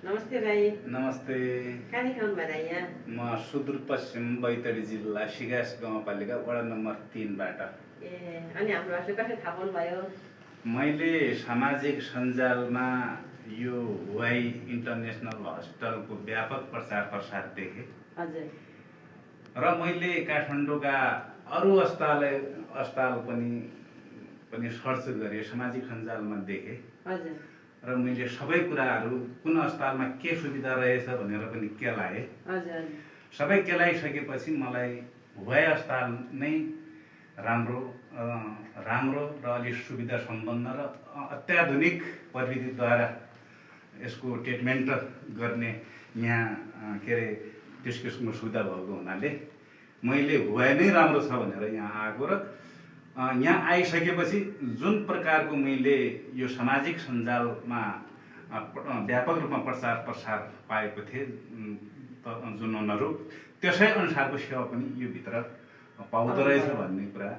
नमस्ते दाइ। नमस्ते। कहाँदेखि आउनुभयो दाइ यहाँ? म सुदूरपश्चिम बैतडी जिल्ला सिगास गाउँपालिका वडा नम्बर 3 बाट। ए अनि हाम्रो हस्टेल कसरी थाहा पाउनुभयो? मैले सामाजिक सञ्जालमा यो हुवाई इन्टरनेसनल हस्टलको व्यापक प्रचार प्रसार देखेँ। हजुर। र मैले काठमाडौँका अरू अस्पताल पनि सर्च गरेँ, सामाजिक सञ्जालमा देखेँ। हजुर। र मैले सबै कुराहरू कुन अस्पतालमा के सुविधा रहेछ भनेर पनि केलाएँ। हजुर। सबै केलाइसकेपछि मलाई हुवाई अस्पताल नै राम्रो र अलिक सुविधा सम्पन्न र अत्याधुनिक प्रविधिद्वारा यसको ट्रिटमेन्ट गर्ने यहाँ के अरे त्यस किसिमको सुविधा भएको हुनाले मैले हुवाई नै राम्रो छ भनेर यहाँ आएको र यहाँ आइसकेपछि जुन प्रकारको मैले यो सामाजिक सञ्जालमा व्यापक रूपमा प्रचार प्रसार पाएको थिएँ जुन अनुरूप त्यसै अनुसारको सेवा पनि यो भित्र पाउँदो रहेछ भन्ने कुरा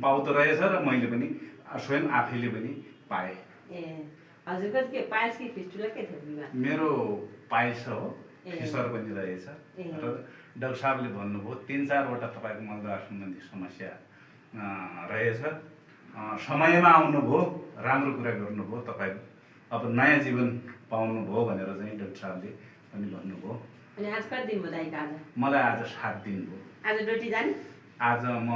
पाउँदो रहेछ र मैले पनि स्वयं आफैले पनि पाएँ। ए हजुरको के पाइल्स कि फिस्टुला के थियो बिमार? मेरो पाइल्स हो, फिसर पनि रहेछ र डाक्टर साहबले भन्नुभयो 3-4वटा तपाईँको मलद्वार सम्बन्धी समस्या रहेछ, समयमा आउनुभयो, राम्रो कुरा गर्नुभयो, तपाईँ अब नयाँ जीवन पाउनुभयो भनेर चाहिँ डाक्टर साहबले पनि भन्नुभयो। अनि आज कति दिन भयो दाइको आज? मलाई आज 7 दिन भयो। आज ड्युटी जाने? आज म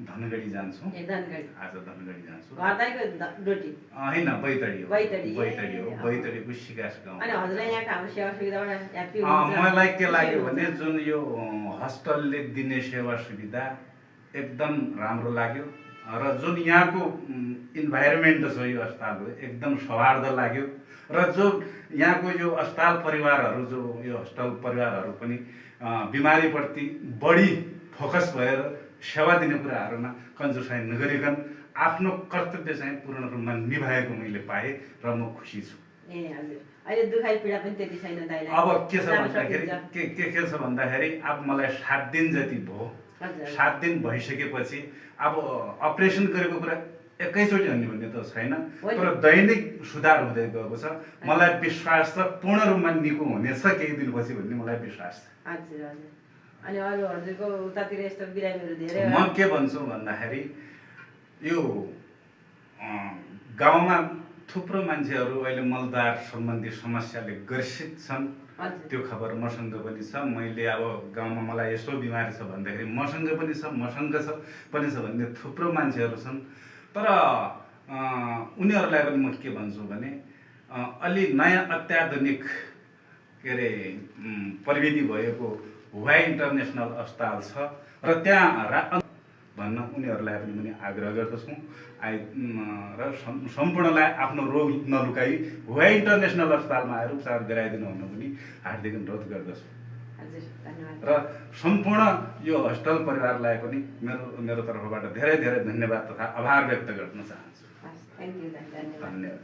धनगढी जान्छु। ए धनगढी। आज धनगढी जान्छु। घर दाइको ड्युटी? होइन, बैतडी हो। बैतडी हो, बैतडीको सिगास गाउँ। अनि हजुरलाई यहाँको हाम्रो सेवा सुविधाबाट ह्याप्पी हुनुहुन्छ? मलाई के लाग्यो भने जुन यो हस्टलले दिने सेवा सुविधा एकदम राम्रो लाग्यो र जुन यहाँको इन्भाइरोमेन्ट छ यो अस्पतालको एकदम सौहार्द लाग्यो र जो यहाँको यो अस्पताल परिवारहरू जो यो हस्टल परिवारहरू पनि बिमारीप्रति बढी फोकस भएर सेवा दिने कुराहरूमा कन्जुसाइ नगरिकन आफ्नो कर्तव्य चाहिँ पूर्ण रूपमा निभाएको मैले पाएँ र म खुसी छु। ए हजुर। अहिले दुखाइ पीडा पनि त्यति छैन दाइलाई? अब के छ भन्दाखेरि के छ भन्दाखेरि अब मलाई 7 दिन जति भयो। 7 दिन भइसकेपछि अब अपरेसन गरेको कुरा एकैचोटि हुने भन्ने त छैन, तर दैनिक सुधार हुँदै गएको छ। मलाई विश्वास छ पूर्ण रूपमा निको हुनेछ केही दिनपछि भन्ने मलाई विश्वास छ। हजुर हजुर। अनि अरू हजुरको उतातिर यस्तो बिरामीहरू धेरै? म के भन्छु भन्दाखेरि यो गाउँमा थुप्रो मान्छेहरू अहिले मलद्वार सम्बन्धी समस्याले ग्रसित छन्। त्यो खबर मसँग पनि छ। मैले अब गाउँमा मलाई यसो बिमारी छ भन्दाखेरि मसँग पनि छ भन्ने थुप्रो मान्छेहरू छन्। तर उनीहरूलाई पनि म के भन्छु भने अलि नयाँ अत्याधुनिक के अरे प्रविधि भएको हुवाई इन्टरनेसनल अस्पताल छ र त्यहाँ भन्न उनीहरूलाई पनि आग्रह गर्दछु। र सम्पूर्णलाई आफ्नो रोग नलुकाई हुवाई इन्टरनेसनल अस्पतालमा आएर उपचार गराइदिनु हुन पनि हार्दिक अनुरोध गर्दछु। हजुर धन्यवाद। र सम्पूर्ण यो हस्टल परिवारलाई पनि मेरो तर्फबाट धेरै धेरै धन्यवाद तथा आभार व्यक्त गर्न चाहन्छु। Thank you. धन्यवाद।